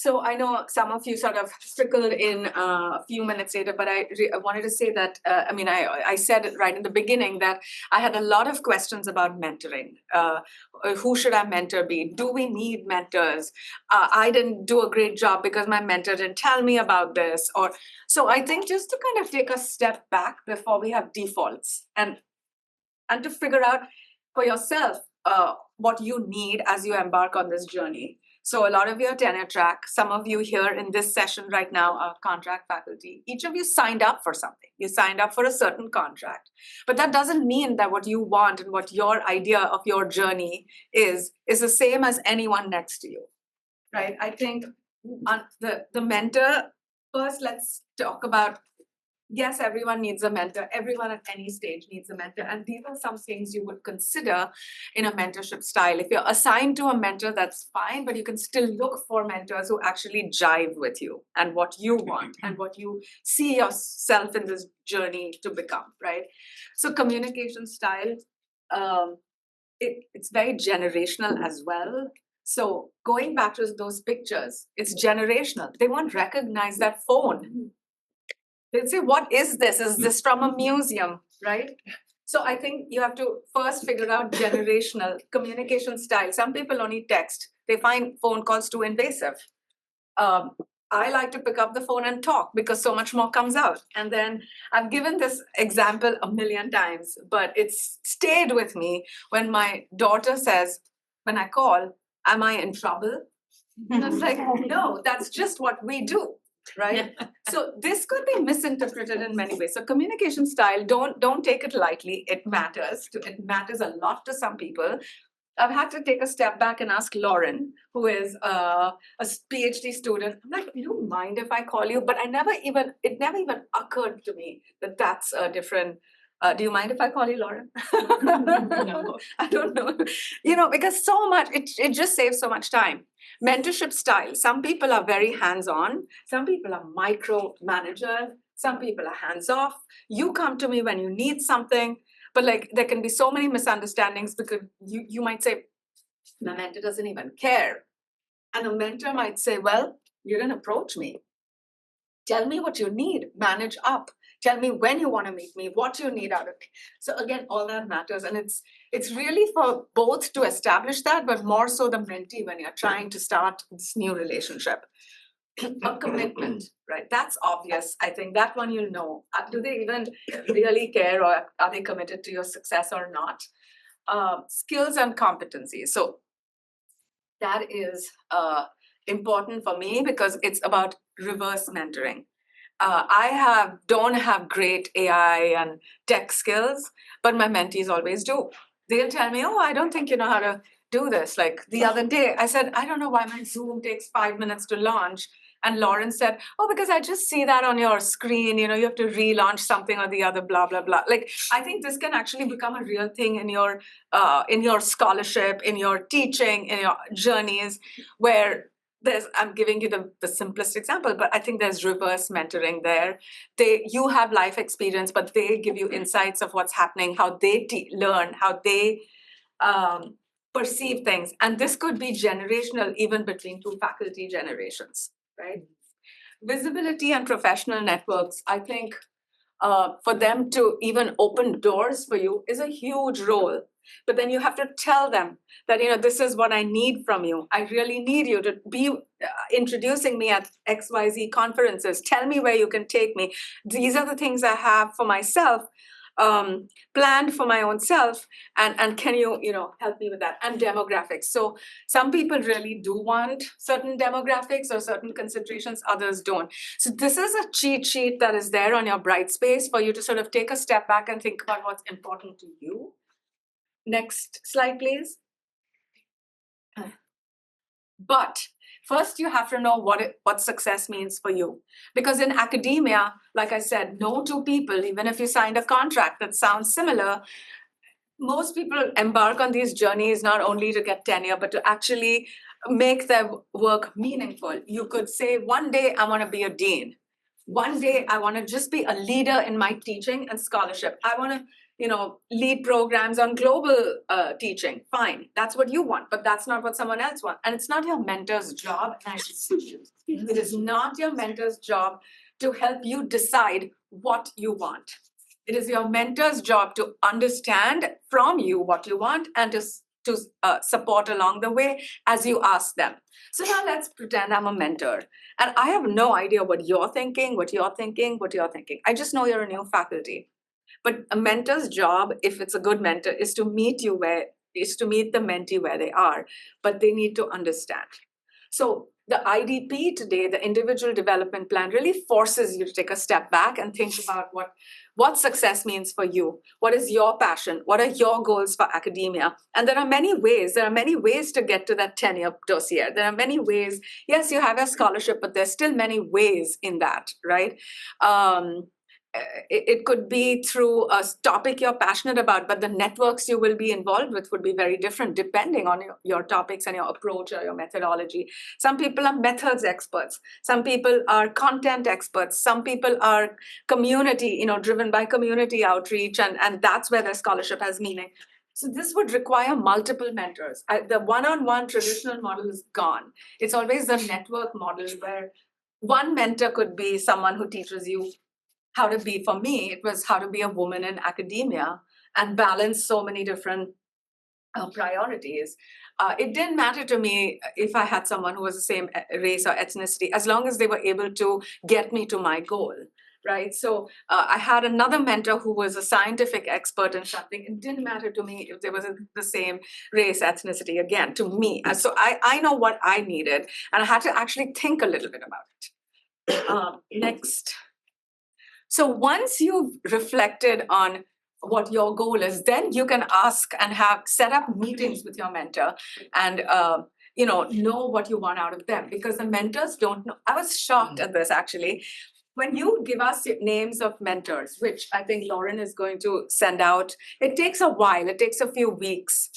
So I know some of you sort of trickled in a few minutes later, but I wanted to say that, I said it right in the beginning that I had a lot of questions about mentoring. Who should our mentor be? Do we need mentors? I didn't do a great job because my mentor didn't tell me about this. So I think just to kind of take a step back before we have defaults and to figure out for yourself what you need as you embark on this journey. So a lot of you are tenure track. Some of you here in this session right now are contract faculty. Each of you signed up for something. You signed up for a certain contract. But that doesn't mean that what you want and what your idea of your journey is the same as anyone next to you, right? I think the mentor, first let's talk about, yes, everyone needs a mentor. Everyone at any stage needs a mentor. And these are some things you would consider in a mentorship style. If you're assigned to a mentor, that's fine, but you can still look for mentors who actually jive with you and what you want and what you see yourself in this journey to become, right? So communication style, it's very generational as well. So going back to those pictures, it's generational. They won't recognize that phone. They'll say, what is this? Is this from a museum, right? So I think you have to first figure out generational communication style. Some people only text. They find phone calls too invasive. I like to pick up the phone and talk because so much more comes out. And then I've given this example a million times, but it's stayed with me when my daughter says, when I call, am I in trouble? And I was like, no, that's just what we do. Right? So this could be misinterpreted in many ways. So communication style, don't take it lightly. It matters. It matters a lot to some people. I've had to take a step back and ask Lauren, who is a PhD student. I'm like, do you mind if I call you? But it never even occurred to me that that's a different. Do you mind if I call you Lauren? No, I don't know. Because so much, it just saves so much time. Mentorship style. Some people are very hands-on. Some people are micromanagers. Some people are hands-off. You come to me when you need something, but like there can be so many misunderstandings because you might say, my mentor doesn't even care. And a mentor might say, well, you didn't approach me. Tell me what you need, manage up. Tell me when you want to meet me, what you need out of me. So again, all that matters. And it's really for both to establish that, but more so the mentee when you're trying to start this new relationship. A commitment, right? That's obvious. I think that one you'll know. Do they even really care, or are they committed to your success or not? Skills and competencies. So that is important for me because it's about reverse mentoring. I don't have great AI and tech skills, but my mentees always do. They'll tell me, oh, I don't think you know how to do this. Like the other day, I said, I don't know why my Zoom takes 5 minutes to launch. And Lauren said, oh, because I just see that on your screen, you have to relaunch something or the other, blah, blah, blah. Like, I think this can actually become a real thing in your scholarship, in your teaching, in your journeys, where I'm giving you the simplest example, but I think there's reverse mentoring there. You have life experience, but they give you insights of what's happening, how they learn, how they perceive things. And this could be generational, even between two faculty generations, right? Visibility and professional networks, I think for them to even open doors for you is a huge role. But then you have to tell them that, this is what I need from you. I really need you to be introducing me at XYZ conferences. Tell me where you can take me. These are the things I have for myself, planned for my own self. And can you, help me with that? And demographics. So some people really do want certain demographics or certain considerations, others don't. So this is a cheat sheet that is there on your Brightspace for you to sort of take a step back and think about what's important to you. Next slide, please. But first, you have to know what success means for you. Because in academia, like I said, no two people, even if you signed a contract that sounds similar, most people embark on these journeys not only to get tenure, but to actually make their work meaningful. You could say, one day I want to be a dean. One day I want to just be a leader in my teaching and scholarship. I want to lead programs on global teaching. Fine, that's what you want, but that's not what someone else wants. And it's not your mentor's job. It is not your mentor's job to help you decide what you want. It is your mentor's job to understand from you what you want and to support along the way as you ask them. So now let's pretend I'm a mentor and I have no idea what you're thinking. I just know you're a new faculty. But a mentor's job, if it's a good mentor, is to meet the mentee where they are, but they need to understand. So the IDP today, the individual development plan, really forces you to take a step back and think about what success means for you. What is your passion? What are your goals for academia? And there are many ways to get to that tenure dossier. There are many ways. Yes, you have a scholarship, but there's still many ways in that, right? It could be through a topic you're passionate about, but the networks you will be involved with would be very different depending on your topics and your approach or your methodology. Some people are methods experts. Some people are content experts. Some people are community, driven by community outreach, and that's where their scholarship has meaning. So this would require multiple mentors. The one-on-one traditional model is gone. It's always the network model where one mentor could be someone who teaches you how to be. For me, it was how to be a woman in academia and balance so many different priorities. It didn't matter to me if I had someone who was the same race or ethnicity, as long as they were able to get me to my goal, right? So I had another mentor who was a scientific expert in something. It didn't matter to me if there was the same race, ethnicity, again, to me. So I know what I needed, and I had to actually think a little bit about it. Next. So once you've reflected on what your goal is, then you can ask and have set up meetings with your mentor and know what you want out of them, because the mentors don't know. I was shocked at this actually. When you give us names of mentors, which I think Lauren is going to send out, it takes a while, it takes a few weeks.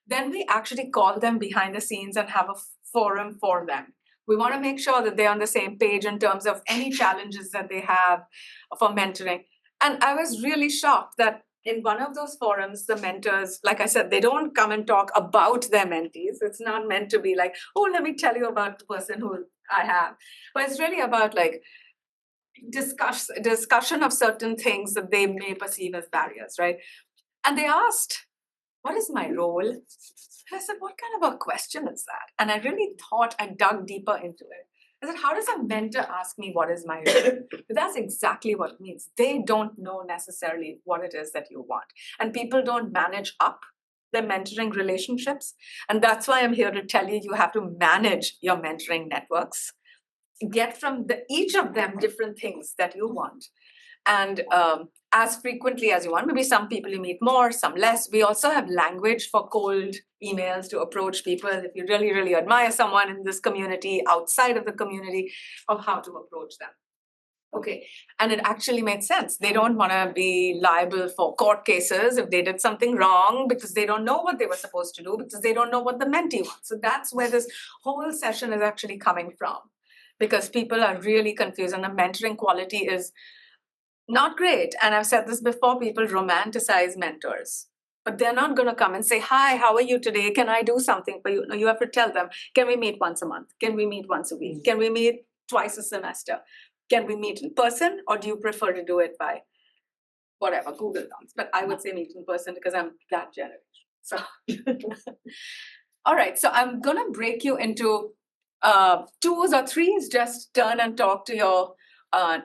Then we actually call them behind the scenes and have a forum for them. We want to make sure that they're on the same page in terms of any challenges that they have for mentoring. And I was really shocked that in one of those forums, the mentors, like I said, they don't come and talk about their mentees. It's not meant to be like, oh, let me tell you about the person who I have. But it's really about like discussion of certain things that they may perceive as barriers, right? And they asked, what is my role? And I said, what kind of a question is that? And I really thought, I dug deeper into it. I said, how does a mentor ask me what is my role? But that's exactly what it means. They don't know necessarily what it is that you want. And people don't manage up their mentoring relationships. And that's why I'm here to tell you, you have to manage your mentoring networks. Get from each of them different things that you want. And as frequently as you want. Maybe some people you meet more, some less. We also have language for cold emails to approach people if you really, really admire someone in this community, outside of the community, of how to approach them. Okay, and it actually made sense. They don't want to be liable for court cases if they did something wrong because they don't know what they were supposed to do, because they don't know what the mentee wants. So that's where this whole session is actually coming from, because people are really confused and the mentoring quality is not great. And I've said this before, people romanticize mentors, but they're not going to come and say, hi, how are you today? Can I do something for you? No, you have to tell them, can we meet once a month? Can we meet once a week? Can we meet twice a semester? Can we meet in person, or do you prefer to do it by whatever, Google Docs? But I would say meet in person because I'm that generation. So, all right. So I'm going to break you into 2s or 3s. Just turn and talk to your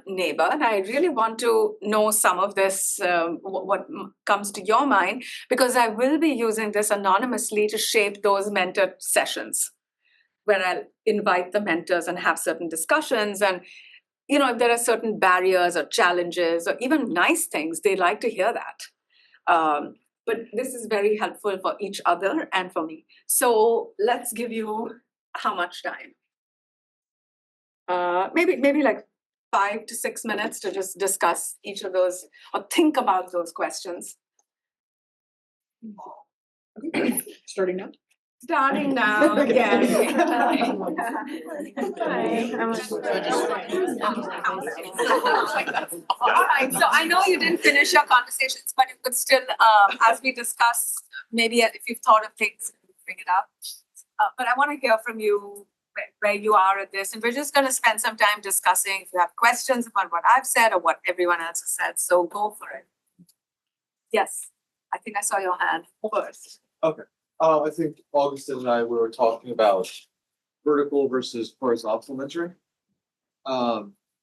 neighbor. And I really want to know some of this, what comes to your mind, because I will be using this anonymously to shape those mentor sessions where I'll invite the mentors and have certain discussions. And if there are certain barriers or challenges or even nice things, they like to hear that. But this is very helpful for each other and for me. So let's give you how much time? Maybe like 5 to 6 minutes to just discuss each of those or think about those questions. Starting now? Starting now, yes. All right, so I know you didn't finish your conversations, but you could still, as we discuss, maybe if you've thought of things, bring it up. But I want to hear from you where you are at this, and we're just going to spend some time discussing if you have questions about what I've said or what everyone else has said. So go for it. Yes, I think I saw your hand first. Okay. I think Augustin and I were talking about vertical versus horizontal mentoring.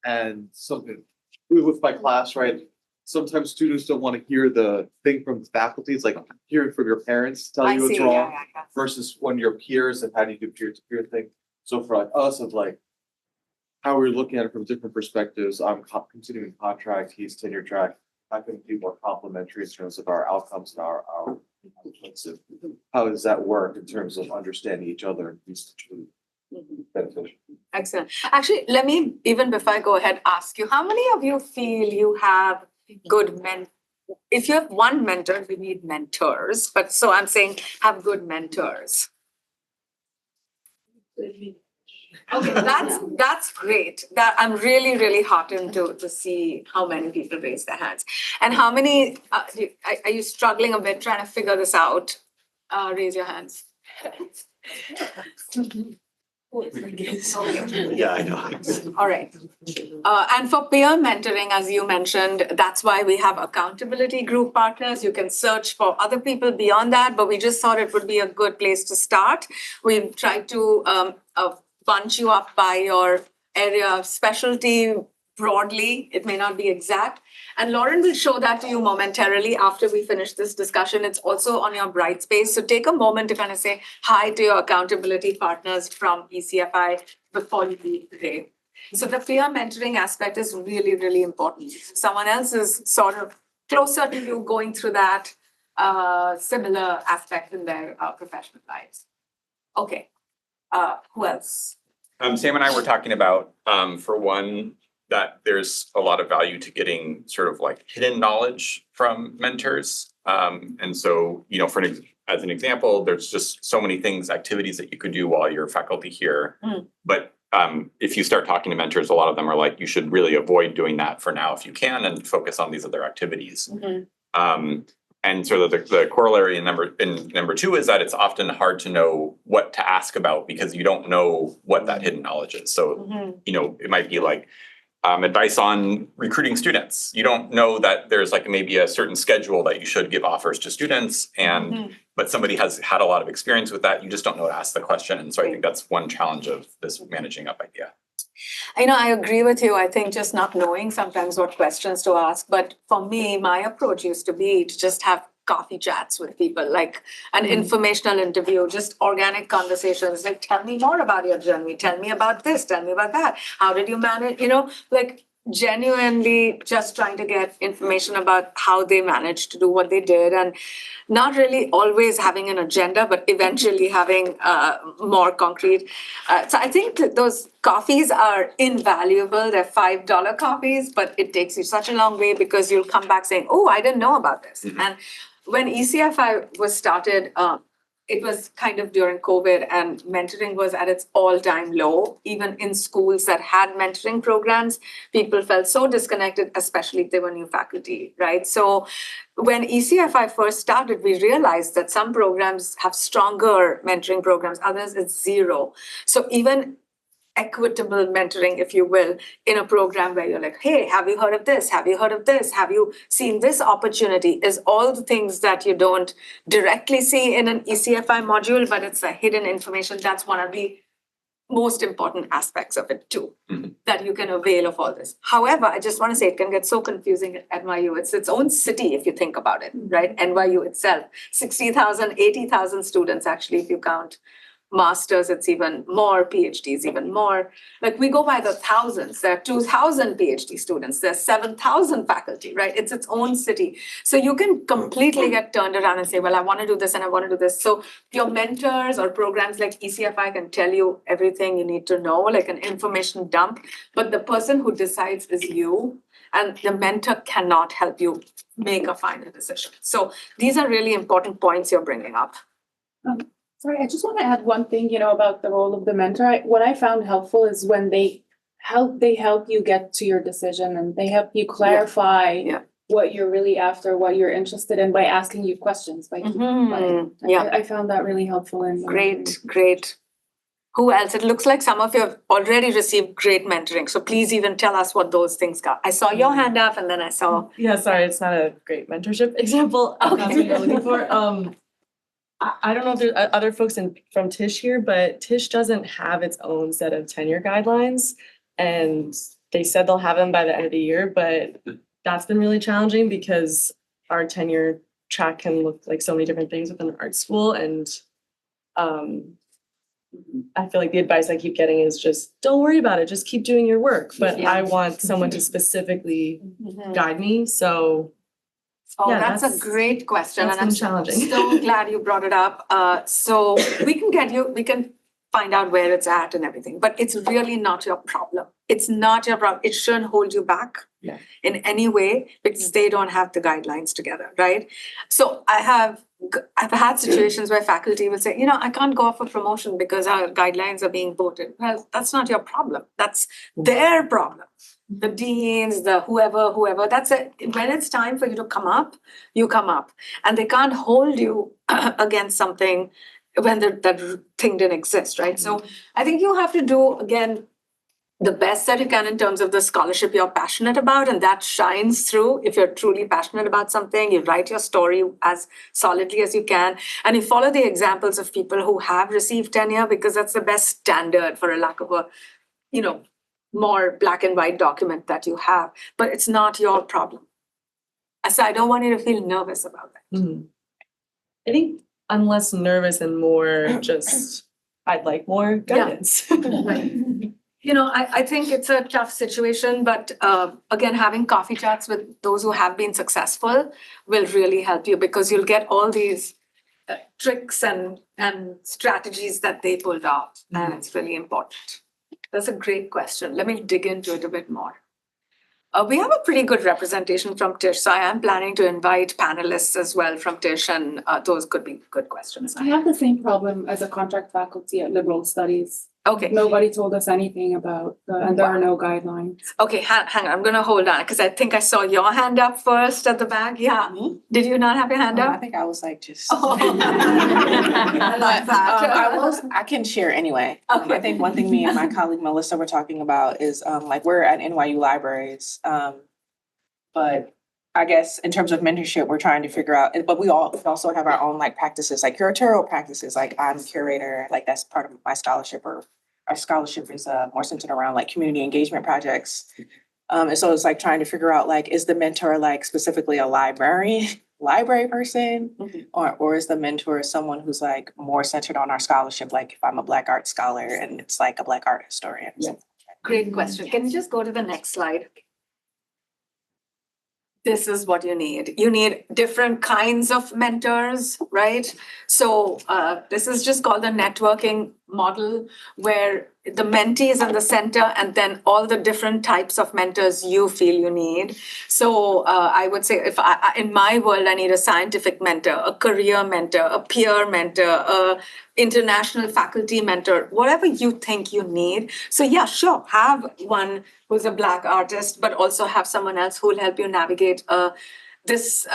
And something with my class, right? Sometimes students don't want to hear the thing from the faculty. It's like hearing from your parents tell you it's wrong versus when your peers and how do you do peer-to-peer thing. So for like us of like how we're looking at it from different perspectives. I'm continuing contract, he's tenure track. I think be more complementary in terms of our outcomes and our how does that work in terms of understanding each other and mutually beneficial. Excellent. Actually, let me, even before I go ahead, ask you, how many of you feel you have good if you have one mentor, we need mentors, but so I'm saying have good mentors. Okay, that's great. That I'm really heartened to see how many people raise their hands. And how many are you struggling a bit trying to figure this out? Raise your hands. Yeah, I know. All right. And for peer mentoring, as you mentioned, that's why we have accountability group partners. You can search for other people beyond that, but we just thought it would be a good place to start. We've tried to bunch you up by your area of specialty broadly. It may not be exact. And Lauren will show that to you momentarily after we finish this discussion. It's also on your Brightspace. So take a moment to kind of say hi to your accountability partners from ECFI before you leave today. So the peer mentoring aspect is really important. Someone else is sort of closer to you going through that similar aspect in their professional lives. Okay. Who else? Sam and I were talking about, for one, that there's a lot of value to getting sort of like hidden knowledge from mentors. And so, you know, as an example, there's just so many activities that you could do while you're faculty here. But if you start talking to mentors, a lot of them are like, you should really avoid doing that for now if you can and focus on these other activities. And sort of the corollary in number two is that it's often hard to know what to ask about because you don't know what that hidden knowledge is. So, you know, it might be like advice on recruiting students. You don't know that there's like maybe a certain schedule that you should give offers to students, but somebody has had a lot of experience with that. You just don't know to ask the question. And so I think that's one challenge of this managing up idea. You know, I agree with you. I think just not knowing sometimes what questions to ask. But for me, my approach used to be to just have coffee chats with people, like an informational interview, just organic conversations, like tell me more about your journey, tell me about this, tell me about that. How did you manage, you know, like genuinely just trying to get information about how they managed to do what they did and not really always having an agenda, but eventually having more concrete. So I think that those coffees are invaluable. They're $5 coffees, but it takes you such a long way because you'll come back saying, oh, I didn't know about this. And when ECFI was started, it was kind of during COVID and mentoring was at its all-time low. Even in schools that had mentoring programs, people felt so disconnected, especially if they were new faculty, right? So when ECFI first started, we realized that some programs have stronger mentoring programs, others it's zero. So even equitable mentoring, if you will, in a program where you're like, hey, have you heard of this? Have you heard of this? Have you seen this opportunity? Is all the things that you don't directly see in an ECFI module, but it's a hidden information. That's one of the most important aspects of it too, that you can avail of all this. However, I just want to say it can get so confusing at NYU. It's its own city if you think about it, right? NYU itself, 60,000, 80,000 students actually, if you count masters, it's even more, PhDs even more. Like we go by the thousands. There are 2,000 PhD students. There's 7,000 faculty, right? It's its own city. So you can completely get turned around and say, well, I want to do this and I want to do this. So your mentors or programs like ECFI can tell you everything you need to know, like an information dump. But the person who decides is you. And the mentor cannot help you make a final decision. So these are really important points you're bringing up. Sorry, I just want to add one thing, about the role of the mentor. What I found helpful is when they help you get to your decision and they help you clarify Yeah. what you're really after, what you're interested in by asking you questions. Yeah. I found that really helpful and Great. Who else? It looks like some of you have already received great mentoring. So please even tell us what those things got. I saw your hand up and then I saw. Yeah, sorry, it's not a great mentorship example. That's what you're looking for. I don't know if there's other folks from Tisch here, but Tisch doesn't have its own set of tenure guidelines. And they said they'll have them by the end of the year, but that's been really challenging because our tenure track can look like so many different things within art school. And I feel like the advice I keep getting is just don't worry about it, just keep doing your work. But Yeah. I want someone to specifically guide me. So Oh, yeah, that's a great question. that's And I'm been challenging. so glad you brought it up. So we can find out where it's at and everything, but it's really not your problem. It's not your problem. It shouldn't hold you back Yeah. in any way because they don't have the guidelines together, right? So I've had situations where faculty will say, I can't go for promotion because our guidelines are being voted. Well, that's not your problem. That's their problem. The deans, the whoever, that's it. When it's time for you to come up, you come up. And they can't hold you against something when that thing didn't exist, right? So I think you have to do, again, the best that you can in terms of the scholarship you're passionate about, and that shines through. If you're truly passionate about something, you write your story as solidly as you can, and you follow the examples of people who have received tenure because that's the best standard, for a lack of a, more black and white document that you have. But it's not your problem. So I don't want you to feel nervous about that. Mhm. I think I'm less nervous and more just I'd like more guidance. I think it's a tough situation, but again, having coffee chats with those who have been successful will really help you because you'll get all these tricks and strategies that they pulled off, and it's really important. That's a great question. Let me dig into it a bit more. We have a pretty good representation from Tisch, so I am planning to invite panelists as well from Tisch, and those could be good questions. I have the same problem as a contract faculty at liberal studies. Okay. Nobody told us anything about, and there are no guidelines. Okay, hang on. I'm gonna hold on because I think I saw your hand up first at the back. Yeah. Did you not have your hand I up? think I was like just. Oh. I like But that. I can share anyway. Okay. I think one thing me and my colleague Melissa were talking about is like we're at NYU libraries. But I guess in terms of mentorship, we're trying to figure out, but we also have our own like practices, like curatorial practices, like I'm a curator, like that's part of my scholarship, or our scholarship is more centered around like community engagement projects. And so it's like trying to figure out like, is the mentor like specifically a library person, or is the mentor someone who's like more centered on our scholarship? Like if I'm a Black art scholar and it's like a Black art historian. Yeah. Great question. Can you just go to the next slide? This is what you need. You need different kinds of mentors, right? So this is just called the networking model, where the mentee is in the center and then all the different types of mentors you feel you need. So I would say if in my world, I need a scientific mentor, a career mentor, a peer mentor, a international faculty mentor, whatever you think you need. So yeah, sure, have one who's a Black artist, but also have someone else who will help you navigate this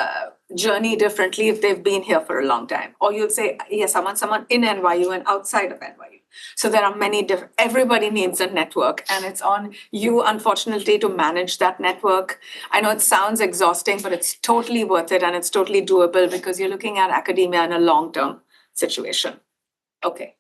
journey differently if they've been here for a long time. Or you'll say, yes, I want someone in NYU and outside of NYU. So there are many different, everybody needs a network, and it's on you, unfortunately, to manage that network. I know it sounds exhausting, but it's totally worth it and it's totally doable because you're looking at academia in a long-term situation. Okay.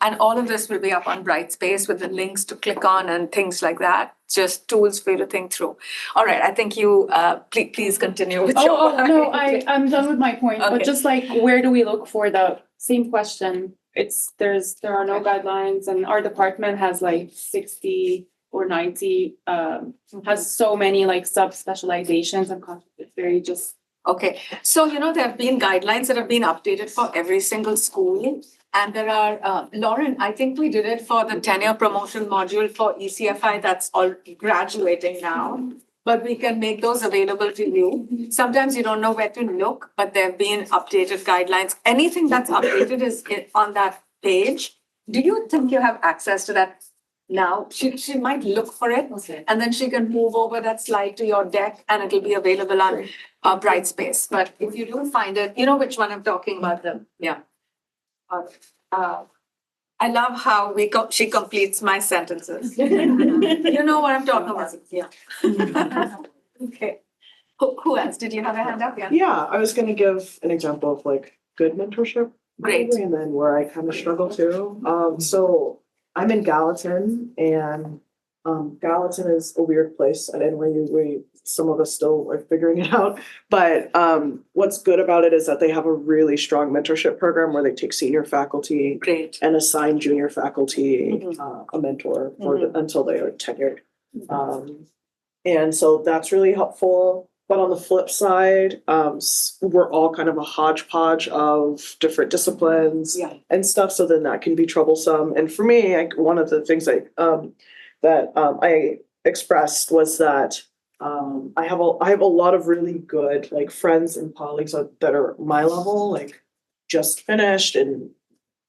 And all of this will be up on Brightspace with the links to click on and things like that. Just tools for you to think through. All right, I think you, please continue with your. No, I'm done with my point, Okay. but just like, where do we look for the same question? There are no guidelines, and our department has like 60 or 90, has so many like sub-specializations and it's very just. Okay, so there have been guidelines that have been updated for every single school. And there are, Lauren, I think we did it for the tenure promotion module for ECFI that's all graduating now. but we can make those available to you. Sometimes you don't know where to look, but there have been updated guidelines. Anything that's updated is on that page. Do you think you have access to that now? She might look for it, and then she can move over that slide to your deck, and it'll be available on Brightspace. But if you do find it, you know which one I'm talking about, yeah. I love how she completes my sentences. You know what I'm talking about, yeah. Okay. Who else? Did you have a hand up? Yeah. Yeah, I was gonna give an example of like good mentorship. Great. probably, And then where I kind of struggle too. So I'm in Gallatin and Gallatin is a weird place at NYU. Some of us still are figuring it out. But what's good about it is that they have a really strong mentorship program where they take senior faculty Great. and assign junior faculty a mentor until they are tenured. And so that's really helpful. But on the flip side, we're all kind of a hodgepodge of different disciplines and stuff. So then that can be troublesome. And for me, one of the things I expressed was that I have a lot of really good like friends and colleagues that are my level, like just finished and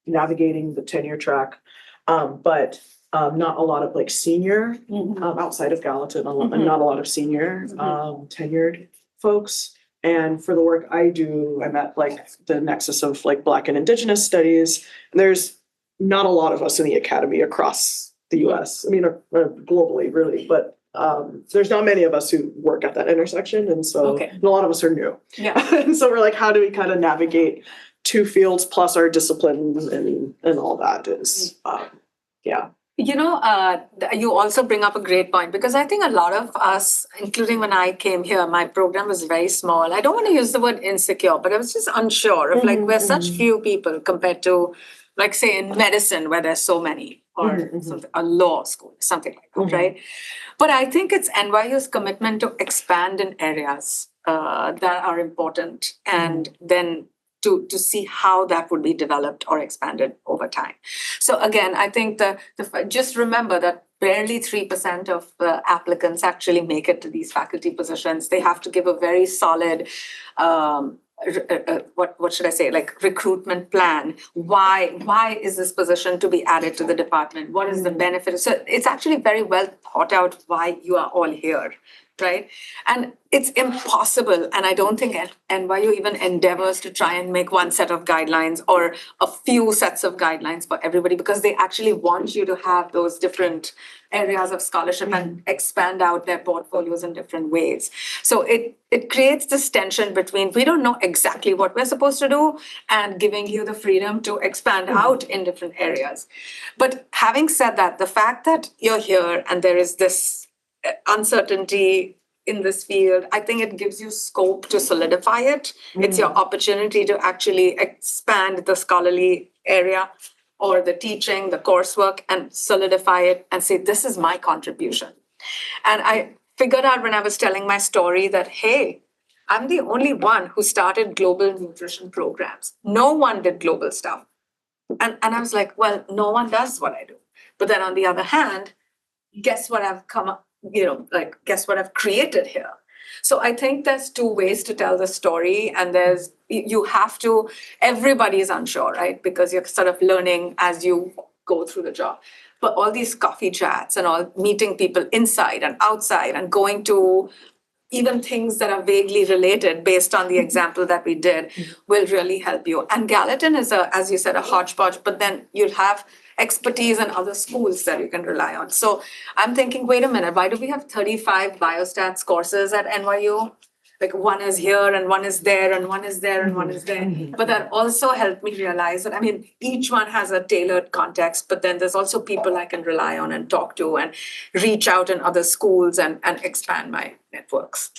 navigating the tenure track, but not a lot of like senior outside of Gallatin, not a lot of senior tenured folks. And for the work I do, I'm at like the nexus of like Black and Indigenous studies. And there's not a lot of us in the academy across the US. I mean, globally, really, but there's not many of us who work at that intersection. And so and a lot of us are new. Yeah. And so we're like, how do we kind of navigate two fields plus our disciplines and all that is, yeah. You know, you also bring up a great point because I think a lot of us, including when I came here, my program was very small. I don't want to use the word insecure, but I was just unsure of like we're such few people compared to, like, say, in medicine where there's so many, or something, a law school, something like that, right? But I think it's NYU's commitment to expand in areas that are important, and then to see how that would be developed or expanded over time. So again, I think just remember that barely 3% of the applicants actually make it to these faculty positions. They have to give a very solid, what should I say, like recruitment plan. Why is this position to be added to the department? What is the benefit? So it's actually very well thought out why you are all here, right? And it's impossible, and I don't think NYU even endeavors to try and make one set of guidelines or a few sets of guidelines for everybody, because they actually want you to have those different areas of scholarship and expand out their portfolios in different ways. So it creates this tension between we don't know exactly what we're supposed to do and giving you the freedom to expand out in different areas. But having said that, the fact that you're here and there is this uncertainty in this field, I think it gives you scope to solidify it. It's your opportunity to actually expand the scholarly area or the teaching, the coursework, and solidify it and say, this is my contribution. And I figured out when I was telling my story that, hey, I'm the only one who started global nutrition programs. No one did global stuff. And I was like, well, no one does what I do. But then on the other hand, guess what I've come up, guess what I've created here. So I think there's two ways to tell the story, and everybody is unsure, right? Because you're sort of learning as you go through the job. But all these coffee chats and all, meeting people inside and outside and going to even things that are vaguely related based on the example that we did will really help you. And Gallatin is as you said, a hodgepodge, but then you'll have expertise in other schools that you can rely on. So I'm thinking, wait a minute, why do we have 35 biostats courses at NYU? Like one is here and one is there and one is there and one is there. But that also helped me realize that, each one has a tailored context, but then there's also people I can rely on and talk to and reach out in other schools and expand my networks.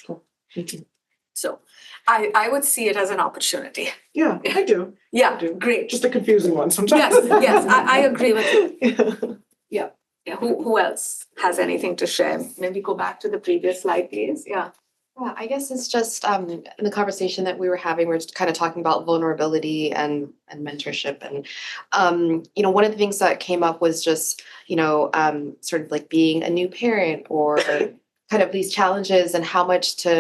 So I would see it as an opportunity. Yeah, I do. Yeah, I do. great. Just a confusing one sometimes. Yes, I agree with you. Yeah. Yeah, who else has anything to share? Maybe go back to the previous slide, please. Yeah, I guess it's just in the conversation that we were having, we're just kind of talking about vulnerability and mentorship. And one of the things that came up was just, sort of like being a new parent or kind of these challenges and how much to,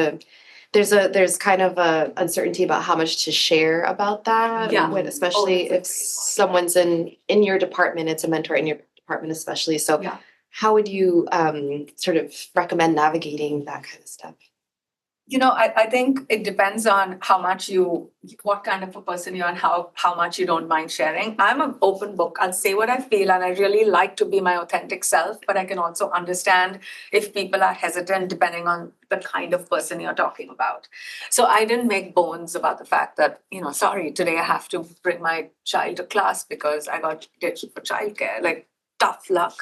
there's kind of a uncertainty about how much to share about that. Yeah. Especially if someone's in your department, it's a mentor in your department especially. So Yeah. how would you sort of recommend navigating that kind of stuff? I think it depends on what kind of a person you are and how much you don't mind sharing. I'm an open book. I'll say what I feel and I really like to be my authentic self, but I can also understand if people are hesitant depending on the kind of person you're talking about. So I didn't make bones about the fact that, sorry, today I have to bring my child to class because I got ditched for childcare. Like, tough luck.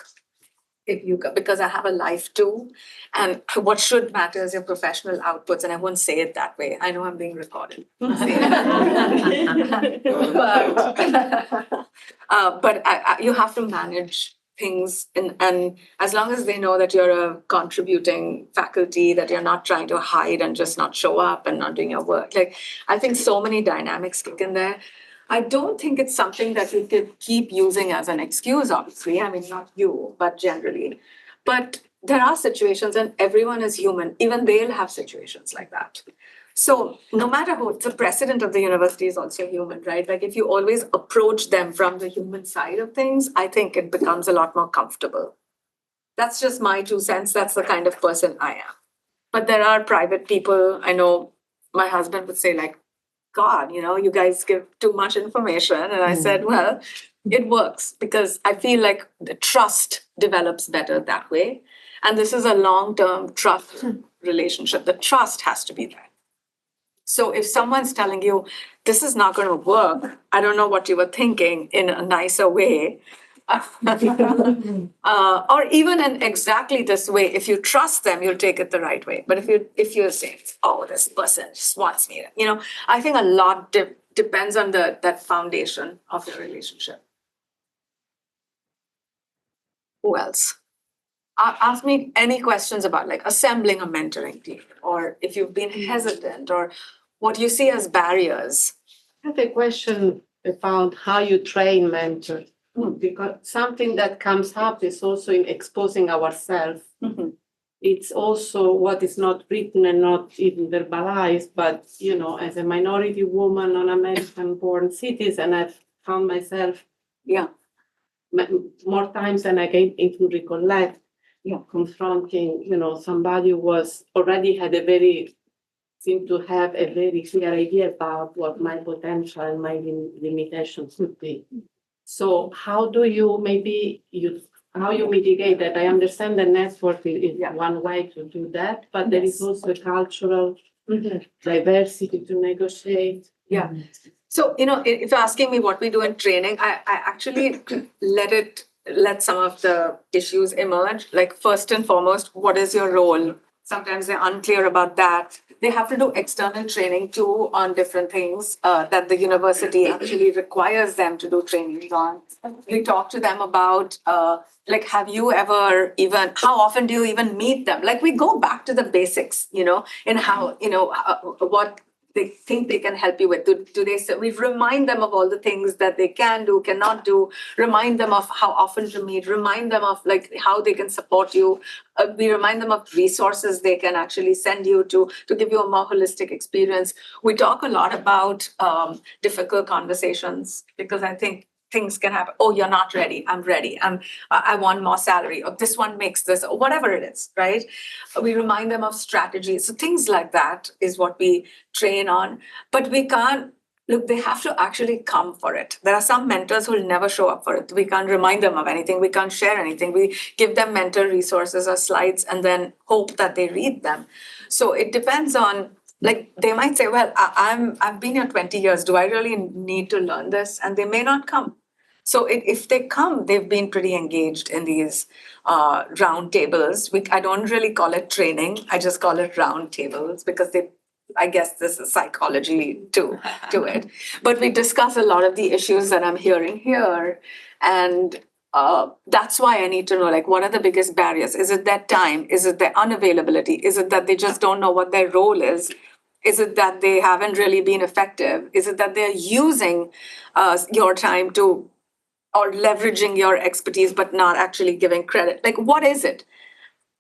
Because I have a life too, and what should matter is your professional outputs, and I won't say it that way. I know I'm being recorded. But you have to manage things, and as long as they know that you're a contributing faculty, that you're not trying to hide and just not show up and not doing your work. Like, I think so many dynamics kick in there. I don't think it's something that you could keep using as an excuse, obviously. I mean, not you, but generally. But there are situations, and everyone is human. Even they'll have situations like that. So no matter who, the president of the university is also human, right? Like, if you always approach them from the human side of things, I think it becomes a lot more comfortable. That's just my 2 cents. That's the kind of person I am. But there are private people. I know my husband would say, like, God, you guys give too much information. And I said, well, it works because I feel like the trust develops better that way. And this is a long-term trust relationship. The trust has to be there. So if someone's telling you, this is not going to work, I don't know what you were thinking, in a nicer way, or even in exactly this way, if you trust them, you'll take it the right way. But if you're saying, oh, this person just wants me to, I think a lot depends on that foundation of the relationship. Who else? Ask me any questions about, like, assembling a mentoring team, or if you've been hesitant, or what you see as barriers. I have a question about how you train mentors. Because something that comes up is also in exposing ourselves. Mm-hmm. It's also what is not written and not even verbalized, but as a minority woman, non-American-born citizen, I've found myself more times than I can even recollect, confronting, somebody who seemed to have a very clear idea about what my potential and my limitations would be. So how do you mitigate that? I understand the network is one way to do that, but there is also cultural diversity to negotiate. Yeah. So, if you're asking me what we do in training, I actually let some of the issues emerge. Like, first and foremost, what is your role? Sometimes they're unclear about that. They have to do external training too on different things that the university actually requires them to do trainings on. We talk to them about, like, how often do you even meet them? Like, we go back to the basics, in how, what they think they can help you with. Do they say, we remind them of all the things that they can do, cannot do, remind them of how often to meet, remind them of, like, how they can support you. We remind them of resources they can actually send you to give you a more holistic experience. We talk a lot about difficult conversations, because I think things can happen. Oh, you're not ready. I'm ready. I want more salary, or this one makes this, or whatever it is, right? We remind them of strategies. So things like that is what we train on. But we can't, look, they have to actually come for it. There are some mentors who will never show up for it. We can't remind them of anything. We can't share anything. We give them mentor resources or slides and then hope that they read them. So it depends on, like, they might say, well, I've been here 20 years. Do I really need to learn this? And they may not come. So if they come, they've been pretty engaged in these round tables. I don't really call it training. I just call it round tables, because I guess this is psychology to it. But we discuss a lot of the issues that I'm hearing here. And that's why I need to know, like, what are the biggest barriers? Is it their time? Is it their unavailability? Is it that they just don't know what their role is? Is it that they haven't really been effective? Is it that they're using your time or leveraging your expertise, but not actually giving credit? Like, what is it?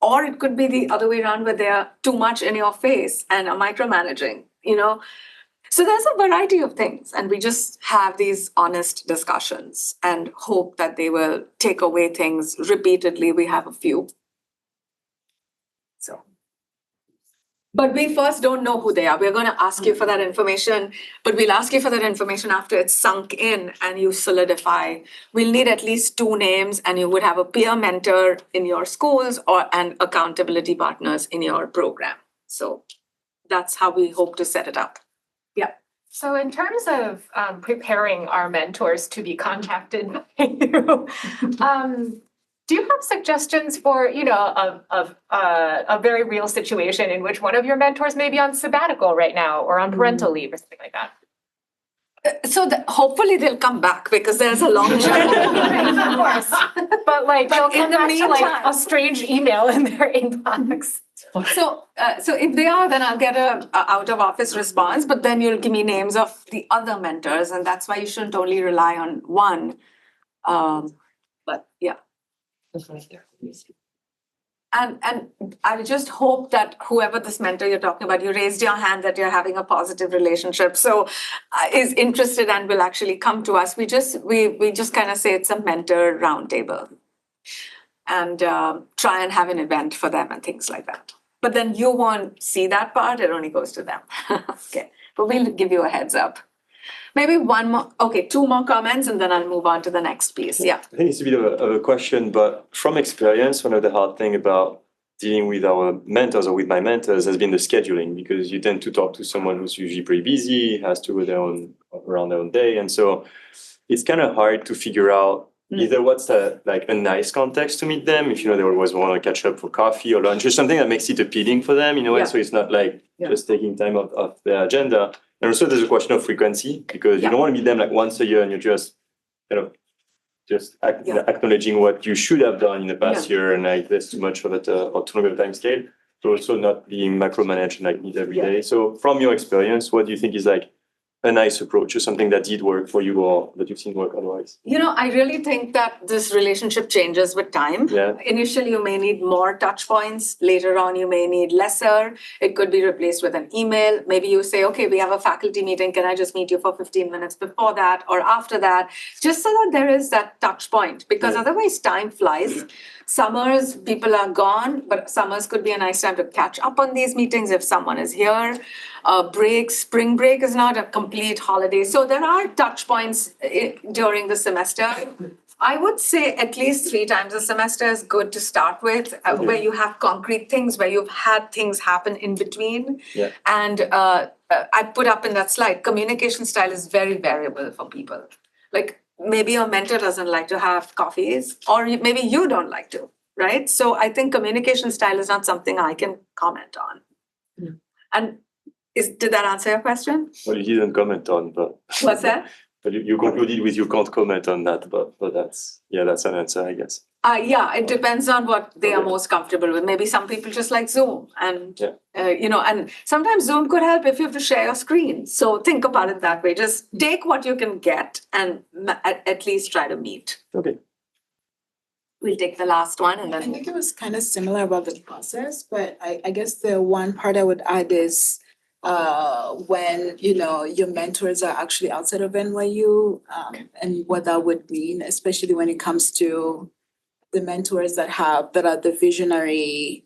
Or it could be the other way around where they are too much in your face and are micromanaging, you know? So there's a variety of things, and we just have these honest discussions and hope that they will take away things repeatedly. We have a few. So. But we first don't know who they are. We're going to ask you for that information, but we'll ask you for that information after it's sunk in and you solidify. We'll need at least 2 names, and you would have a peer mentor in your schools and accountability partners in your program. So that's how we hope to set it up. Yeah. So in terms of preparing our mentors to be contacted by you, do you have suggestions for, a very real situation in which one of your mentors may be on sabbatical right now or on parental leave or something like that? So hopefully they'll come back because there's a long journey. Of course. But they'll come in the back to meantime- a strange email in their inbox. So if they are, then I'll get a out of office response, but then you'll give me names of the other mentors, and that's why you shouldn't only rely on one. But yeah. And I just hope that whoever this mentor you're talking about, you raised your hand that you're having a positive relationship, so is interested and will actually come to us. We just kind of say it's a mentor roundtable, and try and have an event for them and things like that. But then you won't see that part; it only goes to them. Okay, but we'll give you a heads up. Maybe 2 more comments, and then I'll move on to the next piece. Yeah. I think it's a bit of a question, but from experience, one of the hard thing about dealing with our mentors or with my mentors has been the scheduling, because you tend to talk to someone who's usually pretty busy, has to go around their own day. And so it's kind of hard to figure out either what's a nice context to meet them, if they always want to catch up for coffee or lunch or something that makes it appealing for them in a way. Yeah. So it's not just taking time off their agenda. And also there's a question of frequency, because you don't want to meet them once a year and you're just acknowledging what you should have done in the past year, and there's too much of it or too long of a time scale. So also not being micromanaged and meet every day. So from your experience, what do you think is a nice approach or something that did work for you or that you've seen work otherwise? I really think that this relationship changes with time. Yeah. Initially, you may need more touch points. Later on, you may need lesser. It could be replaced with an email. Maybe you say, okay, we have a faculty meeting. Can I just meet you for 15 minutes before that or after that? Just so that there is that touch point, because otherwise time flies. Summers, people are gone, but summers could be a nice time to catch up on these meetings if someone is here. Spring break is not a complete holiday. So there are touch points during the semester. I would say at least 3 times a semester is good to start with, where you have concrete things, where you've had things happen in between. Yeah. And I put up in that slide, communication style is very variable for people. Maybe your mentor doesn't like to have coffees, or maybe you don't like to, right? So I think communication style is not something I can comment on. Mm. And did that answer your question? Well, you didn't comment on, but What's that? but you concluded with you can't comment on that, but that's an answer, I guess. It depends on what they are most comfortable with. Maybe some people just like Zoom, and and sometimes Zoom could help if you have to share your screen. So think about it that way. Just take what you can get and at least try to meet. Okay. We'll take the last one, and I then think it was kind of similar about the process, but I guess the one part I would add is when your mentors are actually outside of NYU, and what that would mean, especially when it comes to the mentors that are the visionary.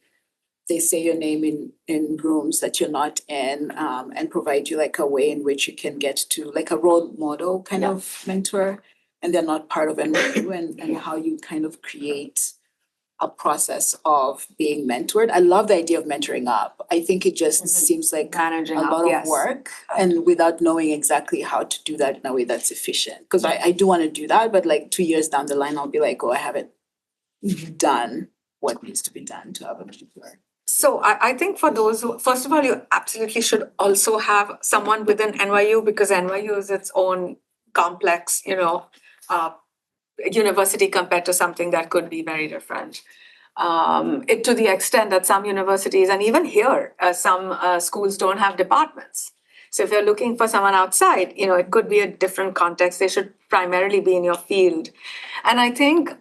They say your name in rooms that you're not in, and provide you a way in which you can get to a role model kind of mentor, and they're not part of NYU, and how you kind of create a process of being mentored. I love the idea of mentoring up. I think it just seems like managing a up, lot yes. of work, and without knowing exactly how to do that in a way that's efficient. Because I do want to do that, but 2 years down the line, I'll be like, oh, I haven't done what needs to be done to have a mentor. So I think for those who, first of all, you absolutely should also have someone within NYU, because NYU is its own complex, university compared to something that could be very different. To the extent that some universities, and even here, some schools don't have departments. So if you're looking for someone outside, it could be a different context. They should primarily be in your field. And I think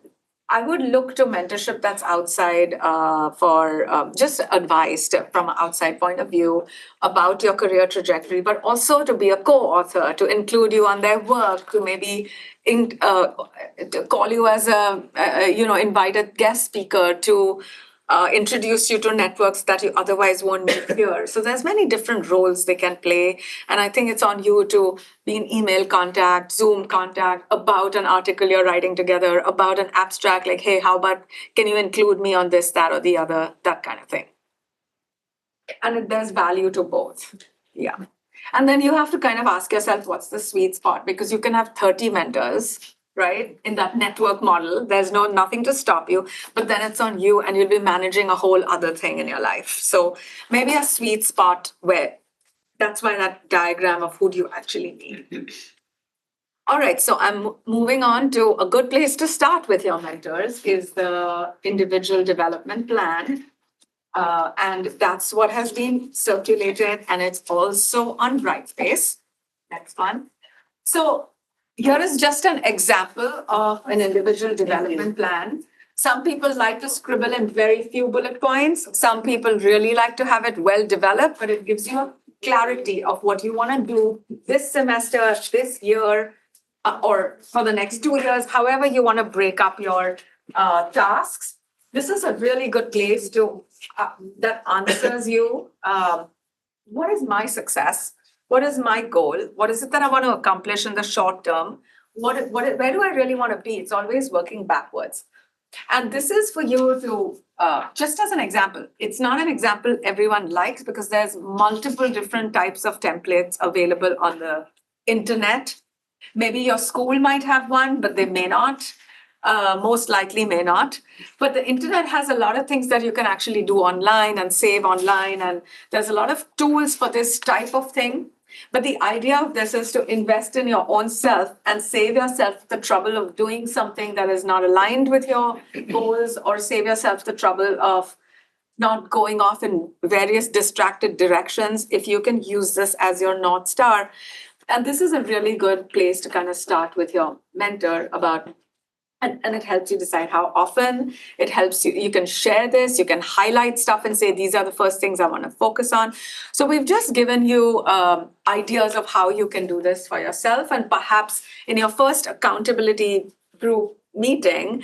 I would look to mentorship that's outside for just advice from an outside point of view about your career trajectory, but also to be a co-author, to include you on their work, to maybe to call you as a invited guest speaker, to introduce you to networks that you otherwise won't meet here. So there's many different roles they can play. And I think it's on you to be in email contact, Zoom contact about an article you're writing together, about an abstract, like, hey, how about, can you include me on this, that, or the other, that kind of thing. And there's value to both. Yeah. And then you have to kind of ask yourself, what's the sweet spot? Because you can have 30 mentors, right? In that network model, there's nothing to stop you, but then it's on you and you'll be managing a whole other thing in your life. So maybe a sweet spot where that's why that diagram of who do you actually need. All right, so I'm moving on to a good place to start with your mentors is the individual development plan. And that's what has been circulated, and it's also on Brightspace. Next one. So here is just an example of an individual development plan. Some people like to scribble in very few bullet points. Some people really like to have it well developed, but it gives you a clarity of what you want to do this semester, this year, or for the next 2 years, however you want to break up your tasks. This is a really good place to that answers you. What is my success? What is my goal? What is it that I want to accomplish in the short term? Where do I really want to be? It's always working backwards. And this is for you to, just as an example, it's not an example everyone likes because there's multiple different types of templates available on the internet. Maybe your school might have one, but they may not. Most likely may not. But the internet has a lot of things that you can actually do online and save online. And there's a lot of tools for this type of thing. But the idea of this is to invest in your own self and save yourself the trouble of doing something that is not aligned with your goals, or save yourself the trouble of not going off in various distracted directions if you can use this as your North Star. And this is a really good place to kind of start with your mentor about. And it helps you decide how often. It helps you can share this, you can highlight stuff and say, these are the first things I want to focus on. So we've just given you ideas of how you can do this for yourself. And perhaps in your first accountability group meeting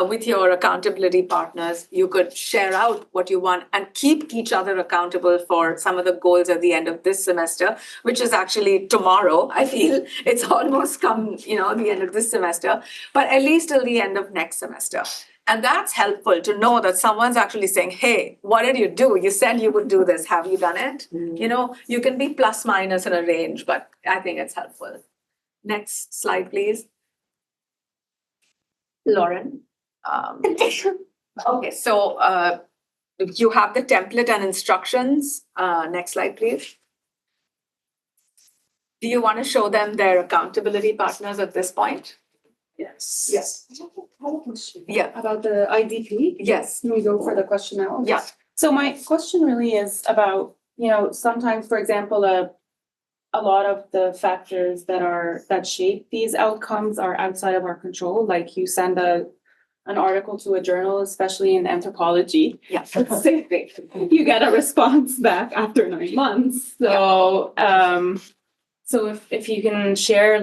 with your accountability partners, you could share out what you want and keep each other accountable for some of the goals at the end of this semester, which is actually tomorrow. I feel it's almost come, the end of this semester, but at least till the end of next semester. And that's helpful to know that someone's actually saying, hey, what did you do? You said you would do this. Have you done it? You can be plus minus in a range, but I think it's helpful. Next slide, please. Lauren. Okay, so you have the template and instructions. Next slide, please. Do you want to show them their accountability partners at this point? Yes. Yes. I have a question. Yeah. About the IDP. Yes. Can we go for the question now? Yeah. So my question really is about, sometimes, for example, a lot of the factors that shape these outcomes are outside of our control. Like you send an article to a journal, especially in anthropology. Yeah. You get a response back after 9 months. So so if you can share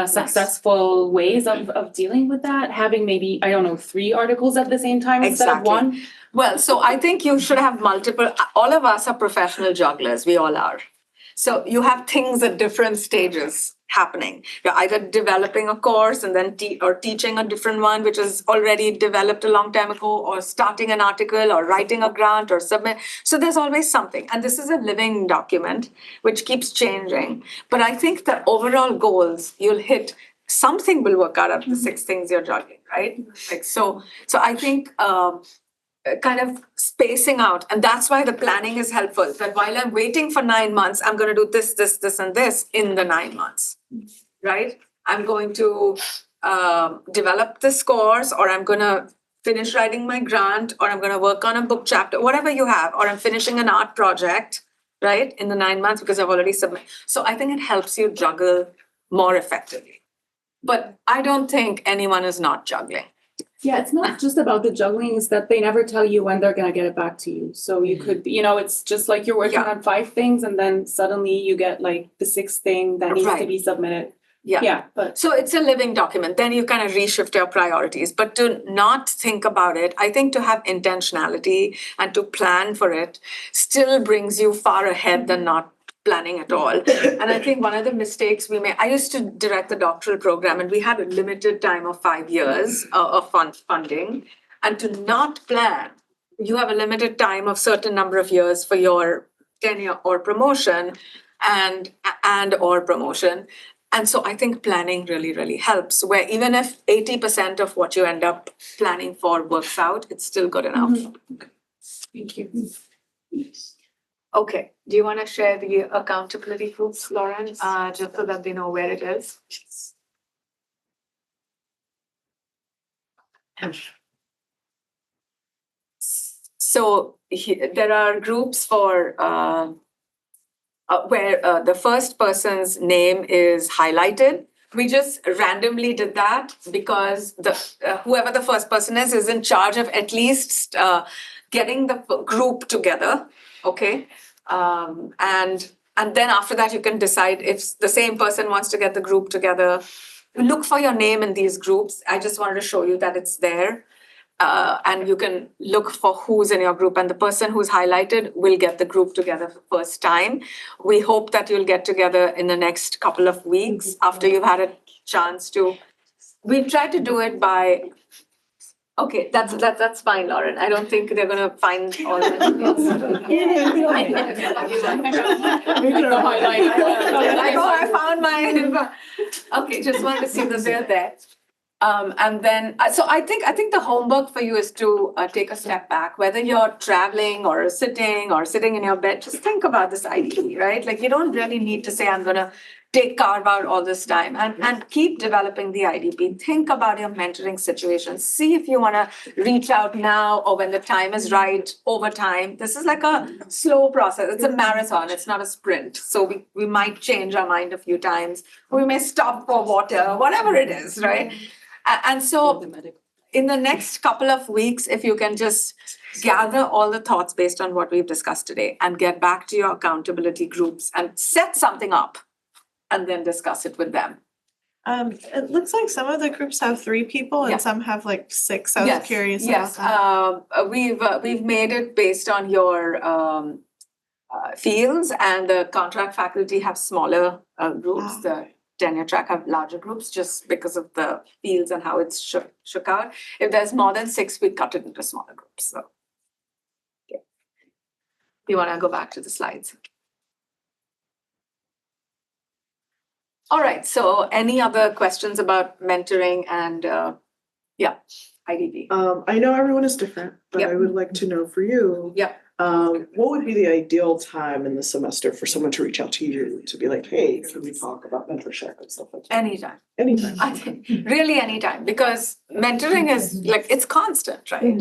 successful ways of dealing with that, having maybe, 3 articles at the same time instead of one. Well, so I think you should have multiple. All of us are professional jugglers. We all are. So you have things at different stages happening. You're either developing a course and then teaching a different one, which is already developed a long time ago, or starting an article or writing a grant or submit. So there's always something. And this is a living document, which keeps changing. But I think the overall goals you'll hit, something will work out of the 6 things you're juggling, right? So I think kind of spacing out. And that's why the planning is helpful. That while I'm waiting for 9 months, I'm going to do this, this, this, and this in the 9 months, right? I'm going to develop this course, or I'm going to finish writing my grant, or I'm going to work on a book chapter, whatever you have, or I'm finishing an art project, right? In the 9 months because I've already submitted. So I think it helps you juggle more effectively. But I don't think anyone is not juggling. Yeah, it's not just about the juggling, it's that they never tell you when they're gonna get it back to you. So you could, it's just like you're working Yeah. on 5 things and then suddenly you get like the 6th thing that needs to Right. be submitted. Yeah. Yeah, but So it's a living document, then you kind of reshift your priorities, but to not think about it, I think to have intentionality and to plan for it still brings you far ahead than not planning at all. And I think one of the mistakes we made, I used to direct the doctoral program and we had a limited time of 5 years of funding. And to not plan, you have a limited time of certain number of years for your tenure or promotion and or promotion. And so I think planning really, really helps, where even if 80% of what you end up planning for works out, it's still good enough. thank you. Okay, do you want to share the accountability groups, Lauren, just so that they know where it is? So there are groups for where the first person's name is highlighted. We just randomly did that because the whoever the first person is in charge of at least getting the group together, okay? And then after that, you can decide if the same person wants to get the group together. Look for your name in these groups. I just wanted to show you that it's there. And you can look for who's in your group, and the person who's highlighted will get the group together for the first time. We hope that you'll get together in the next couple of weeks after you've had a chance to. We've tried to do it by. Okay, that's fine, Lauren. I don't think they're gonna find all the Like, oh, I found my. Okay, just wanted to see that they're there. And then, so I think the homework for you is to take a step back, whether you're traveling or sitting in your bed, just think about this IDP, right? Like you don't really need to say, I'm gonna carve out all this time and keep developing the IDP. Think about your mentoring situation. See if you wanna reach out now or when the time is right over time. This is like a slow process. It's a marathon, it's not a sprint. So we might change our mind a few times. We may stop for water, whatever it is, right? And so in the next couple of weeks, if you can just gather all the thoughts based on what we've discussed today and get back to your accountability groups and set something up and then discuss it with them. It looks like some of the groups have 3 people Yeah. and some have like 6. I was curious about Yes, that. we've made it based on your fields, and the contract faculty have smaller groups. The tenure track have larger groups just because of the fields and how it's shook out. If there's more than 6, we cut it into smaller groups. So, okay. You want to go back to the slides? All right. So, any other questions about mentoring and IDP? I know everyone is different, but Yep. I would like to know for you. Yep. What would be the ideal time in the semester for someone to reach out to you to be like, hey, can we talk about mentorship and stuff like that? Anytime. Anytime. I think really anytime, because mentoring is like, it's constant, right?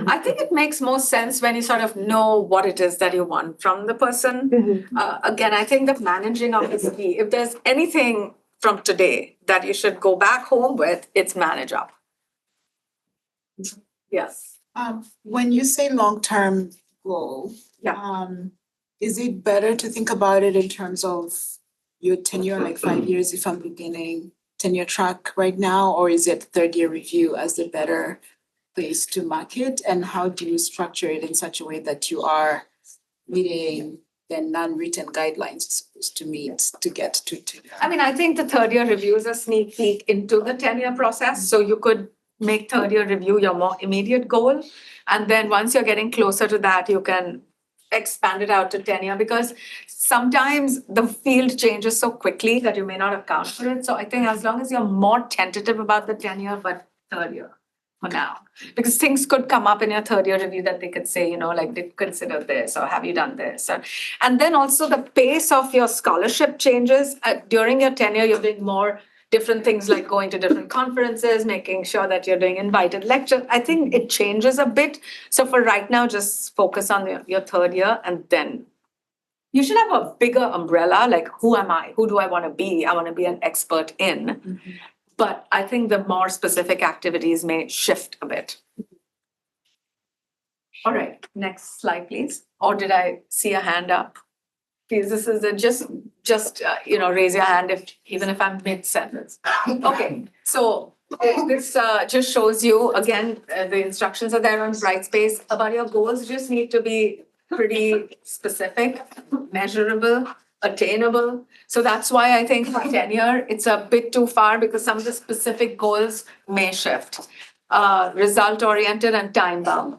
I think it makes most sense when you sort of know what it is that you want from the person. Again, I think that managing of is key. If there's anything from today that you should go back home with, it's manage up. Yes. When you say long-term goal, is it better to think about it in terms of your tenure, like 5 years if I'm beginning tenure track right now, or is it 3rd-year review as the better place to mark it? And how do you structure it in such a way that you are meeting the non-written guidelines you're supposed to meet to get to tenure? I mean, I think the 3rd-year review is a sneak peek into the tenure process. So you could make 3rd-year review your more immediate goal. And then once you're getting closer to that, you can expand it out to tenure, because sometimes the field changes so quickly that you may not account for it. So I think as long as you're more tentative about the tenure, but 3rd year for now, because things could come up in your 3rd-year review that they could say, like, did you consider this, or have you done this? And then also the pace of your scholarship changes. During your tenure, you're doing more different things like going to different conferences, making sure that you're doing invited lectures. I think it changes a bit. So for right now, just focus on your 3rd year, and then you should have a bigger umbrella, like who am I? Who do I want to be? I want to be an expert in. but I think the more specific activities may shift a bit. All right, next slide, please. Or did I see a hand up? Please, this is raise your hand even if I'm mid-sentence. Okay, so this just shows you, again, the instructions are there on Brightspace about your goals just need to be pretty specific, measurable, attainable. So that's why I think for tenure, it's a bit too far because some of the specific goals may shift. Result-oriented and time-bound.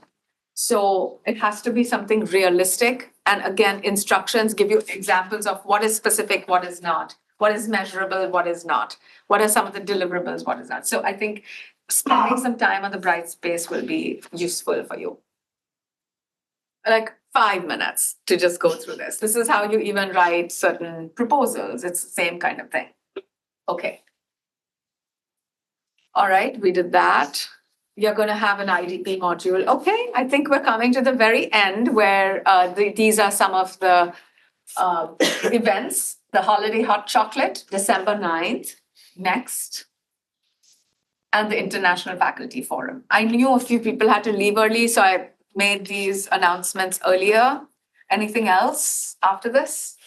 So it has to be something realistic. And again, instructions give you examples of what is specific, what is not, what is measurable, what is not, what are some of the deliverables, what is not. So I think spending some time on the Brightspace will be useful for you. Like 5 minutes to just go through this. This is how you even write certain proposals. It's the same kind of thing. Okay. All right, we did that. You're going to have an IDP module. Okay, I think we're coming to the very end where these are some of the events. The Holiday Hot Chocolate, December 9th, next. And the International Faculty Forum. I knew a few people had to leave early, so I made these announcements earlier. Anything else after this?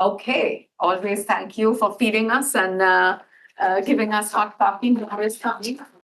Okay, always thank you for feeding us and giving us hot coffee. Always coming.